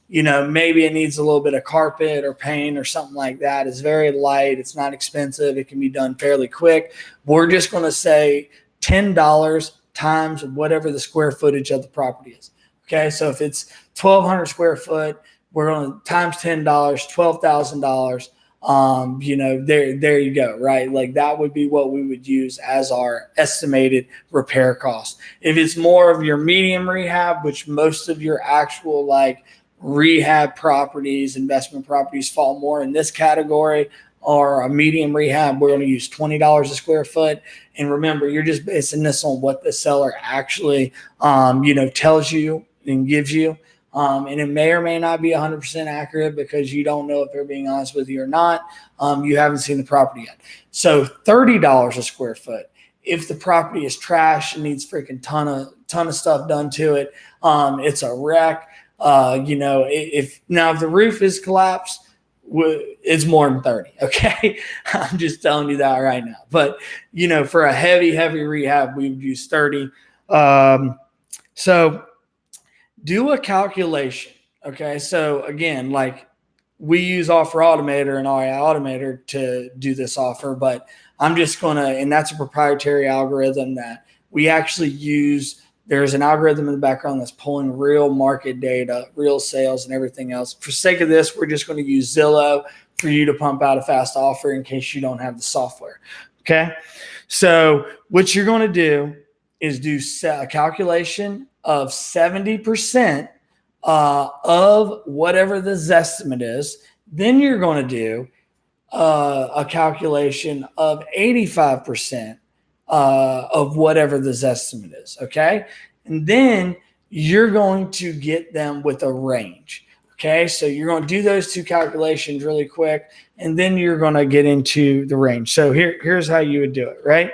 maybe it needs a little bit of carpet or paint or something like that. It's very light. It's not expensive. It can be done fairly quick. We're just going to say $10 times whatever the square footage of the property is. Okay, so if it's 1,200 square foot, we're going to times $10, $12,000. There you go, right? Like that would be what we would use as our estimated repair cost. If it's more of your medium rehab, which most of your actual like rehab properties, investment properties fall more in this category, or a medium rehab, we're going to use $20 a square foot. And remember, you're just basing this on what the seller actually, tells you and gives you. And it may or may not be 100% accurate because you don't know if they're being honest with you or not. You haven't seen the property yet. So $30 a square foot. If the property is trash and needs freaking ton of stuff done to it, it's a wreck. If the roof is collapsed, it's more than 30. Okay. I'm just telling you that right now. But, for a heavy rehab, we would use 30. So do a calculation. Okay. So again, like we use offer automator and REI automator to do this offer, but I'm just going to, and that's a proprietary algorithm that we actually use. There's an algorithm in the background that's pulling real market data, real sales, and everything else. For sake of this, we're just going to use Zillow for you to pump out a fast offer in case you don't have the software. Okay. So what you're going to do is do a calculation of 70% of whatever the Zestimate is. Then you're going to do a calculation of 85% of whatever the Zestimate is, okay? And then you're going to get them with a range, okay? So you're going to do those two calculations really quick, and then you're going to get into the range. So here's how you would do it, right?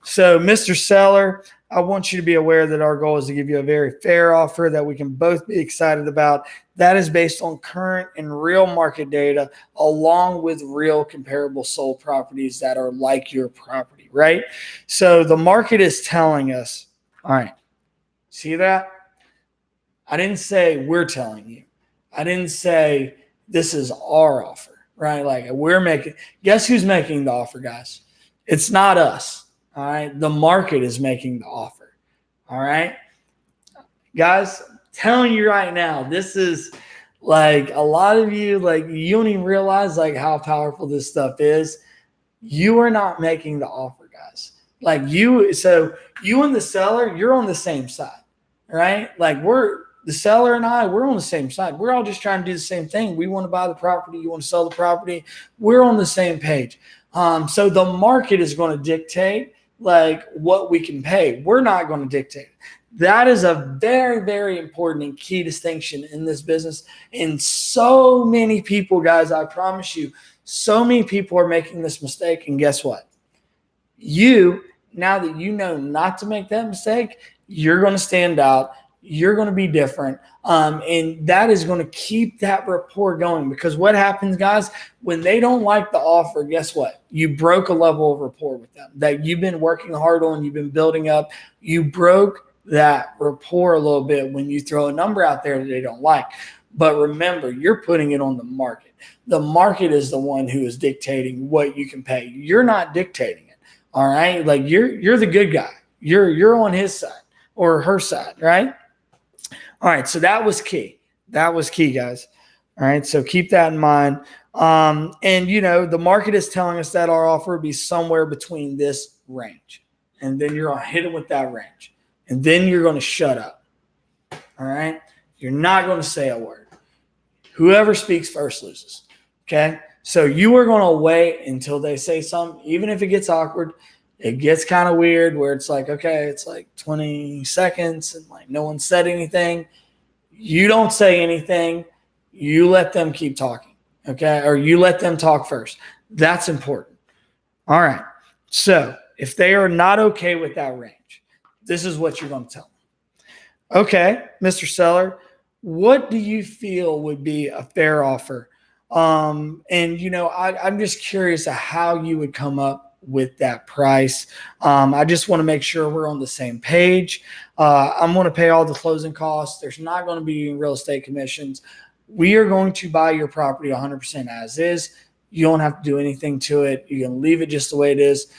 So Mr. Seller, I want you to be aware that our goal is to give you a very fair offer that we can both be excited about. That is based on current and real market data, along with real comparable sold properties that are like your property, right? So the market is telling us, all right, see that? I didn't say we're telling you. I didn't say this is our offer, right? Like guess who's making the offer, guys? It's not us. All right. The market is making the offer. All right. Guys, I'm telling you right now, this is like a lot of you, like you don't even realize like how powerful this stuff is. You are not making the offer, guys. Like you and the seller, you're on the same side, right? Like the seller and we're on the same side. We're all just trying to do the same thing. We want to buy the property. You want to sell the property. We're on the same page. So the market is going to dictate like what we can pay. We're not going to dictate. That is a very, very important and key distinction in this business. And so many people, guys, I promise you, so many people are making this mistake. And guess what? Now that you know not to make that mistake, you're going to stand out. you're going to be different. And that is going to keep that rapport going, because what happens, guys, when they don't like the offer, guess what? You broke a level of rapport with them that you've been working hard on, you've been building up. You broke that rapport a little bit when you throw a number out there that they don't like. But remember, you're putting it on the market. The market is the one who is dictating what you can pay. You're not dictating it. All right. Like you're the good guy. You're on his side or her side, right? All right. So that was key. That was key, guys. All right. So keep that in mind. And the market is telling us that our offer would be somewhere between this range. And then you're going to hit it with that range. And then you're going to shut up. All right. You're not going to say a word. Whoever speaks first loses. Okay. So you are going to wait until they say something, even if it gets awkward. It gets kind of weird where it's like, okay, it's like 20 seconds and like no one said anything. You don't say anything. You let them keep talking. Okay. Or you let them talk first. That's important. All right. So if they are not okay with that range, this is what you're going to tell them. Okay, Mr. Seller, what do you feel would be a fair offer? I'm just curious of how you would come up with that price. I just want to make sure we're on the same page. I'm going to pay all the closing costs. There's not going to be real estate commissions. We are going to buy your property 100% as is. You don't have to do anything to it. You can leave it just the way it is.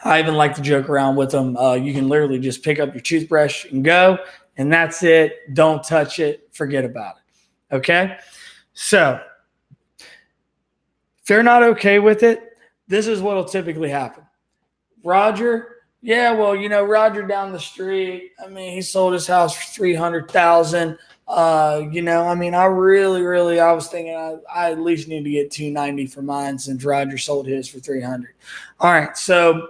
I even like to joke around with them. You can literally just pick up your toothbrush and go, and that's it. Don't touch it. Forget about it. Okay? So if they're not okay with it, this is what will typically happen. Roger, Roger down the street, he sold his house for $300,000. I was thinking I at least need to get $290 for mine since Roger sold his for $300. All right, so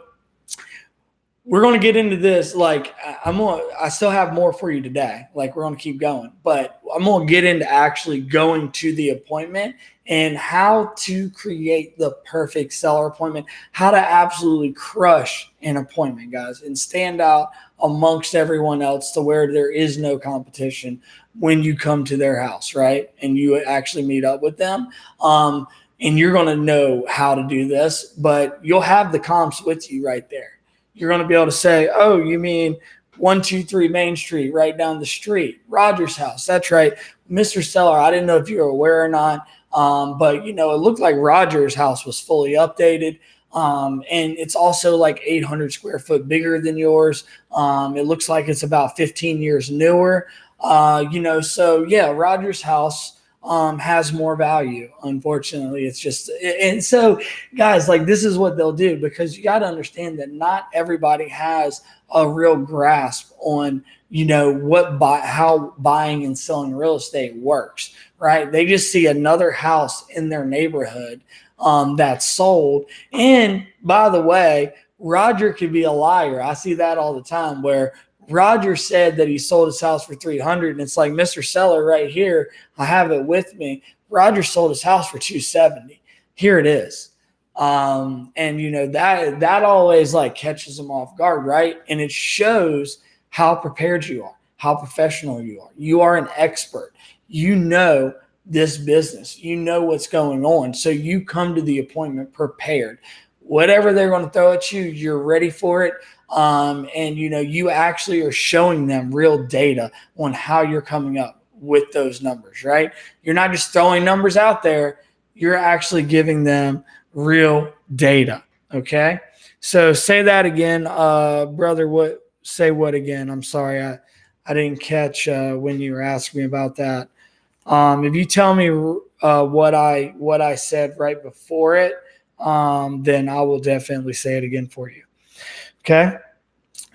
we're going to get into this. Like, I still have more for you today. Like, we're going to keep going, but I'm going to get into actually going to the appointment and how to create the perfect seller appointment, how to absolutely crush an appointment, guys, and stand out amongst everyone else to where there is no competition when you come to their house, right? And you actually meet up with them. And you're going to know how to do this, but you'll have the comps with you right there. You're going to be able to say, oh, you mean 123 Main Street, right down the street, Roger's house. That's right. Mr. Seller, I didn't know if you were aware or not, but, it looked like Roger's house was fully updated. And it's also like 800 square foot bigger than yours. It looks like it's about 15 years newer. Roger's house has more value. Unfortunately, it's just, and so guys, like, this is what they'll do, because you got to understand that not everybody has a real grasp on, how buying and selling real estate works, right? They just see another house in their neighborhood that's sold. And by the way, Roger could be a liar. I see that all the time where Roger said that he sold his house for $300, and it's like, Mr. Seller, right here, I have it with me. Roger sold his house for $270. Here it is. That always like catches them off guard, right? And it shows how prepared you are, how professional you are. You are an expert. You know this business. You know what's going on. So you come to the appointment prepared. Whatever they're going to throw at you, you're ready for it. You actually are showing them real data on how you're coming up with those numbers, right? You're not just throwing numbers out there. You're actually giving them real data. Okay. So say that again, brother. Say what again? I'm sorry. I didn't catch when you were asking me about that. If you tell me what I said right before it, then I will definitely say it again for you. Okay.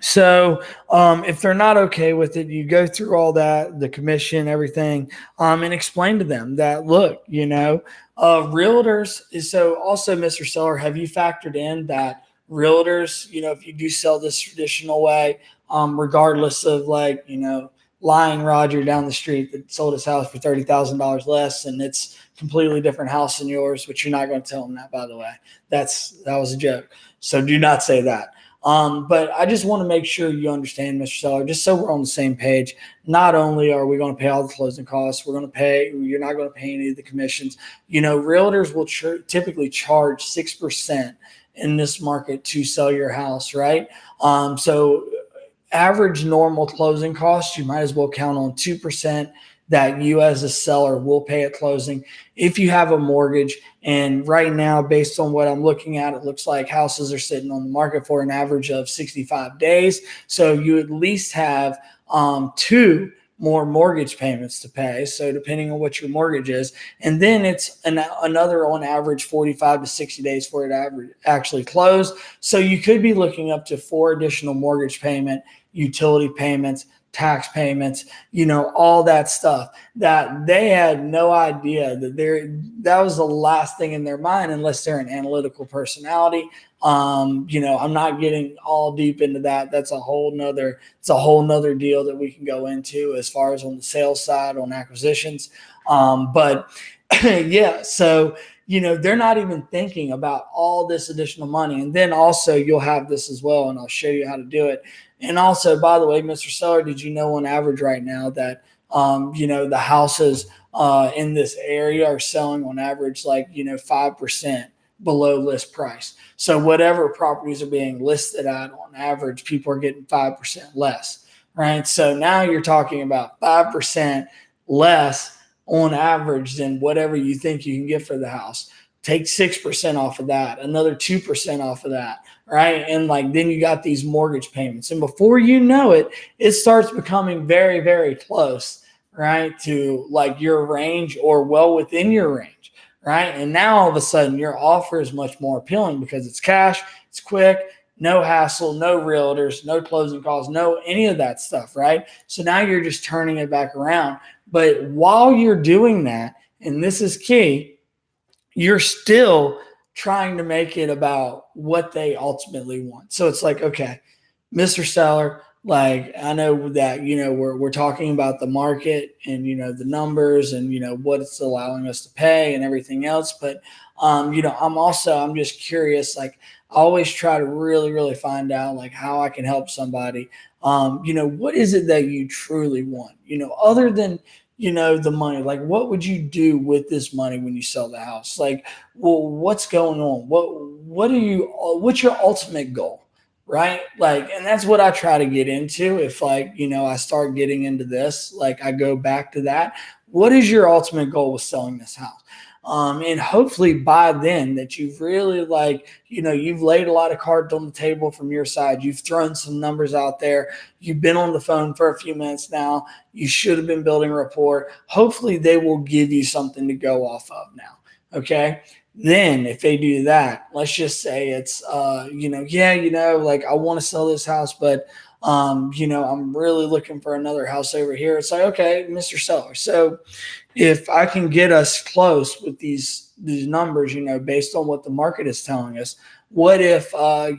So if they're not okay with it, you go through all that, the commission, everything, and explain to them that, look, realtors. So also, Mr. Seller, have you factored in that realtors, if you do sell this traditional way, regardless of lying Roger down the street that sold his house for $30,000 less, and it's completely different house than yours, which you're not going to tell them that, by the way. That was a joke. So do not say that. But I just want to make sure you understand, Mr. Seller, just so we're on the same page. Not only are we going to pay all the closing costs, you're not going to pay any of the commissions. Realtors will typically charge 6% in this market to sell your house, right? So average normal closing costs, you might as well count on 2% that you as a seller will pay at closing if you have a mortgage. And right now, based on what I'm looking at, it looks like houses are sitting on the market for an average of 65 days. So you at least have two more mortgage payments to pay. So depending on what your mortgage is, and then it's another on average 45 to 60 days for it to actually close. So you could be looking up to 4 additional mortgage payment, utility payments, tax payments, all that stuff that they had no idea that was the last thing in their mind, unless they're an analytical personality. I'm not getting all deep into that. It's a whole nother deal that we can go into as far as on the sales side, on acquisitions. But yeah, so they're not even thinking about all this additional money. And then also you'll have this as well, and I'll show you how to do it. And also, by the way, Mr. Seller, did you know on average right now that the houses in this area are selling on average 5% below list price? So whatever properties are being listed at on average, people are getting 5% less, right? So now you're talking about 5% less on average than whatever you think you can get for the house. Take 6% off of that, another 2% off of that, right? And then you got these mortgage payments. And before you know it, it starts becoming very, very close, right, to your range or well within your range, right? And now all of a sudden your offer is much more appealing because it's cash, it's quick, no hassle, no realtors, no closing costs, no any of that stuff, right? So now you're just turning it back around. But while you're doing that, and this is key, you're still trying to make it about what they ultimately want. So it's okay, Mr. Seller, I know that, we're talking about the market and, the numbers and, what it's allowing us to pay and everything else. But, I'm just curious, I always try to really, really find out how I can help somebody. What is it that you truly want, other than, the money? What would you do with this money when you sell the house? Well, what's going on? What's your ultimate goal? Right. And that's what I try to get into. If I start getting into this, I go back to that. What is your ultimate goal with selling this house? And hopefully by then that you've really you've laid a lot of cards on the table from your side. You've thrown some numbers out there. You've been on the phone for a few minutes now. You should have been building rapport. Hopefully they will give you something to go off of now. Okay. Then if they do that, let's just say it's, I want to sell this house, but, I'm really looking for another house over here. It's okay, Mr. Seller. So if I can get us close with these numbers, based on what the market is telling us, what if, I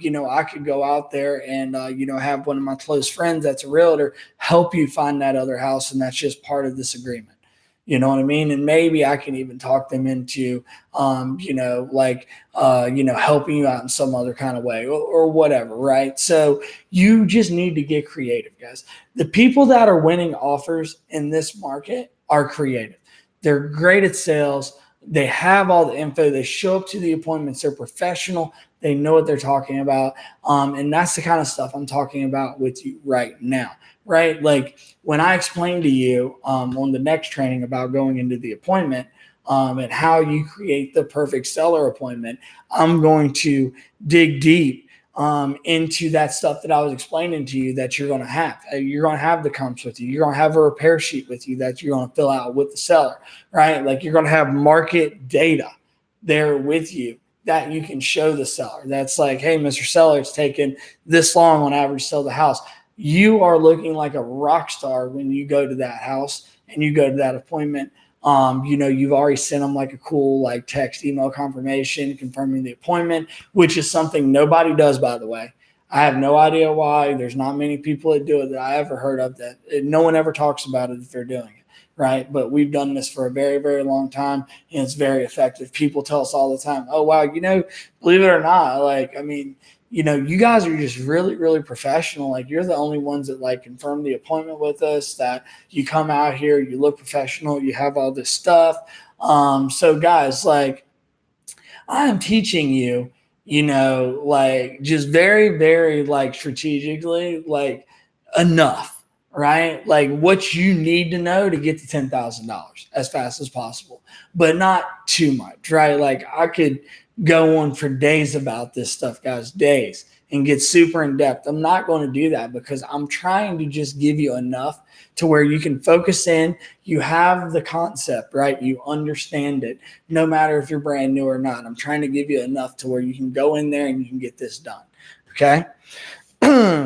could go out there and, have one of my close friends that's a realtor help you find that other house. And that's just part of this agreement. You know what I mean? And maybe I can even talk them into, helping you out in some other kind of way or whatever, right? So you just need to get creative, guys. The people that are winning offers in this market are creative. They're great at sales. They have all the info. They show up to the appointments. They're professional. They know what they're talking about. And that's the kind of stuff I'm talking about with you right now, right? When I explained to you on the next training about going into the appointment and how you create the perfect seller appointment, I'm going to dig deep into that stuff that I was explaining to you that you're going to have. You're going to have the comps with you. You're going to have a repair sheet with you that you're going to fill out with the seller, right? You're going to have market data there with you that you can show the seller. That's hey, Mr. Seller, it's taken this long on average to sell the house. You are looking like a rock star when you go to that house and you go to that appointment. You've already sent them a cool text, email confirmation confirming the appointment, which is something nobody does, by the way. I have no idea why. There's not many people that do it that I ever heard of that. No one ever talks about it if they're doing it, right? But we've done this for a very, very long time, and it's very effective. People tell us all the time, oh, wow, believe it or not, you guys are just really, really professional. Like, you're the only ones that like confirm the appointment with us, that you come out here, you look professional, you have all this stuff. So guys, like, I am teaching you, like, just very, very like strategically, like, enough, right? Like, what you need to know to get to $10,000 as fast as possible, but not too much, right? Like, I could go on for days about this stuff, guys, days, and get super in depth. I'm not going to do that because I'm trying to just give you enough to where you can focus in. You have the concept, right? You understand it, no matter if you're brand new or not. I'm trying to give you enough to where you can go in there and you can get this done. Okay.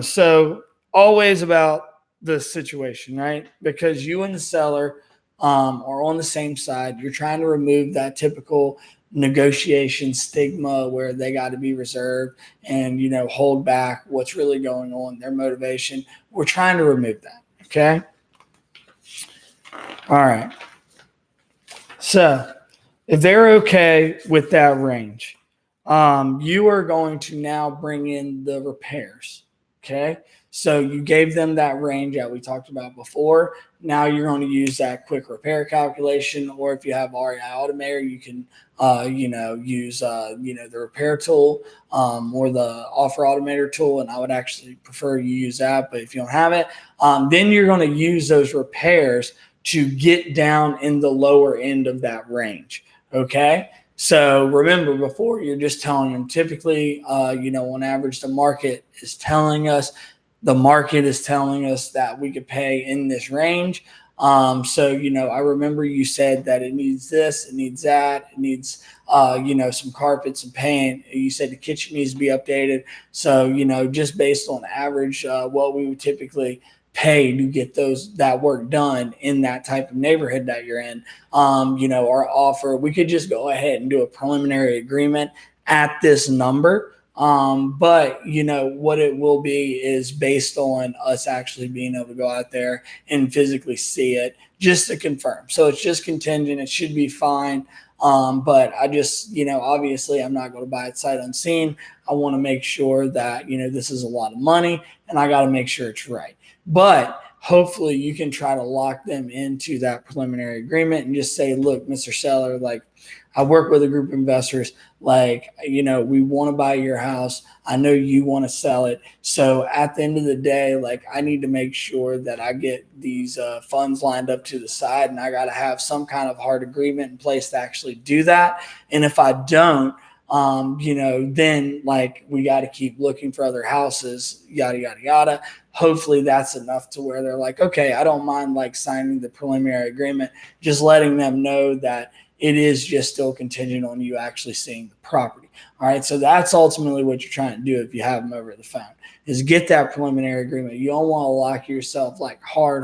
So always about the situation, right? Because you and the seller are on the same side. You're trying to remove that typical negotiation stigma where they got to be reserved and, hold back what's really going on, their motivation. We're trying to remove that. Okay. All right. So if they're okay with that range, you are going to now bring in the repairs. Okay. So you gave them that range that we talked about before. Now you're going to use that quick repair calculation, or if you have REI Automator, you can, use, the repair tool or the offer automator tool. And I would actually prefer you use that. But if you don't have it, then you're going to use those repairs to get down in the lower end of that range. Okay. So remember, before, you're just telling them typically, on average, the market is telling us that we could pay in this range. I remember you said that it needs this, it needs that, it needs, some carpets and paint. You said the kitchen needs to be updated. So, just based on average, what we would typically pay to get that work done in that type of neighborhood that you're in, our offer, we could just go ahead and do a preliminary agreement at this number. But what it will be is based on us actually being able to go out there and physically see it just to confirm. So it's just contingent. It should be fine. But I just, obviously I'm not going to buy it sight unseen. I want to make sure that, this is a lot of money and I got to make sure it's right. But hopefully you can try to lock them into that preliminary agreement and just say, look, Mr. Seller, like, I work with a group of investors, like, we want to buy your house. I know you want to sell it. So at the end of the day, like, I need to make sure that I get these funds lined up to the side, and I got to have some kind of hard agreement in place to actually do that. And if I don't, then like, we got to keep looking for other houses, yada, yada, yada. Hopefully that's enough to where they're like, okay, I don't mind like signing the preliminary agreement, just letting them know that it is just still contingent on you actually seeing the property. All right. So that's ultimately what you're trying to do if you have them over the phone, is get that preliminary agreement. You don't want to lock yourself like hard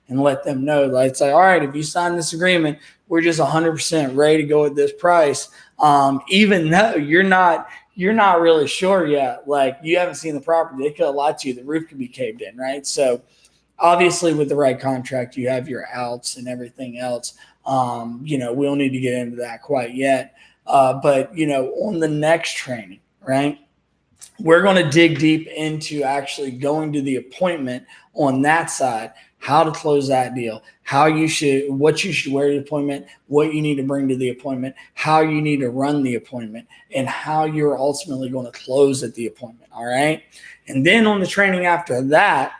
and let them know, like, say, all right, if you sign this agreement, we're just 100% ready to go at this price. Even though you're not really sure yet, like, you haven't seen the property, they could have lied to you. The roof could be caved in, right? So obviously with the right contract, you have your outs and everything else. We don't need to get into that quite yet. But on the next training, right, we're going to dig deep into actually going to the appointment on that side, how to close that deal, what you should wear to the appointment, what you need to bring to the appointment, how you need to run the appointment, and how you're ultimately going to close at the appointment. All right. And then on the training after that,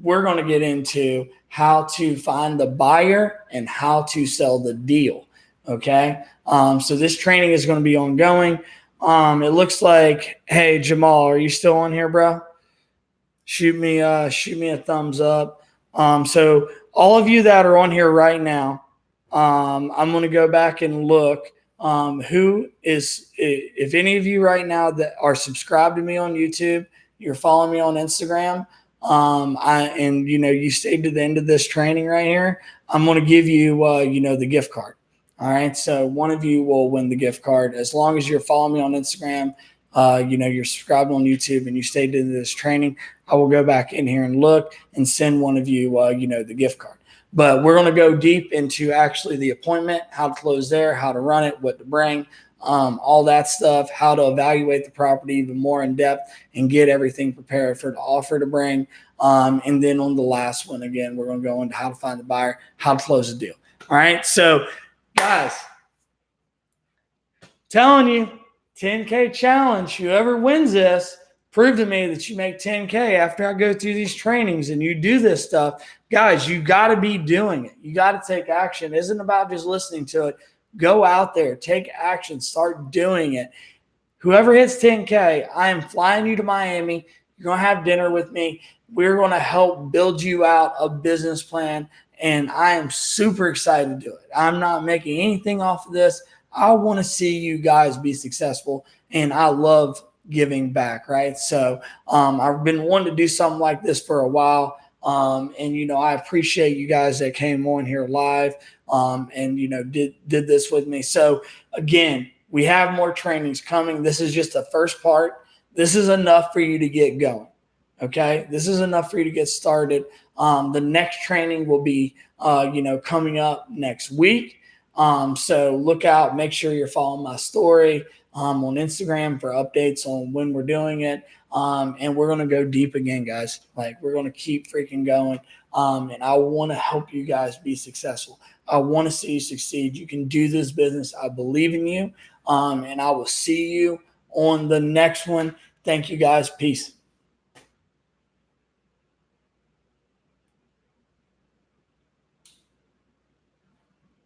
we're going to get into how to find the buyer and how to sell the deal. Okay. So this training is going to be ongoing. It looks like, hey, Jamal, are you still on here, bro? Shoot me a thumbs up. So all of you that are on here right now, I'm going to go back and look if any of you right now that are subscribed to me on YouTube, you're following me on Instagram, you stayed to the end of this training right here, I'm going to give you, the gift card. All right. So one of you will win the gift card as long as you're following me on Instagram. You're subscribed on YouTube and you stayed into this training. I will go back in here and look and send one of you, the gift card. But we're going to go deep into actually the appointment, how to close there, how to run it, what to bring, all that stuff, how to evaluate the property even more in depth and get everything prepared for the offer to bring. And then on the last one, again, we're going to go into how to find the buyer, how to close the deal. All right. So, guys, telling you, 10K challenge, whoever wins this, prove to me that you make 10K after I go through these trainings and you do this stuff. Guys, you got to be doing it. You got to take action. It isn't about just listening to it. Go out there, take action, start doing it. Whoever hits 10K, I am flying you to Miami. You're going to have dinner with me. We're going to help build you out a business plan. And I am super excited to do it. I'm not making anything off of this. I want to see you guys be successful. And I love giving back, right? So I've been wanting to do something like this for a while. And I appreciate you guys that came on here live and did this with me. So again, we have more trainings coming. This is just the first part. This is enough for you to get going. Okay, this is enough for you to get started. The next training will be coming up next week. So look out. Make sure you're following my story on Instagram for updates on when we're doing it. And we're going to go deep again, guys. Like, we're going to keep freaking going. And I want to help you guys be successful. I want to see you succeed. You can do this business. I believe in you. And I will see you on the next one. Thank you, guys. Peace.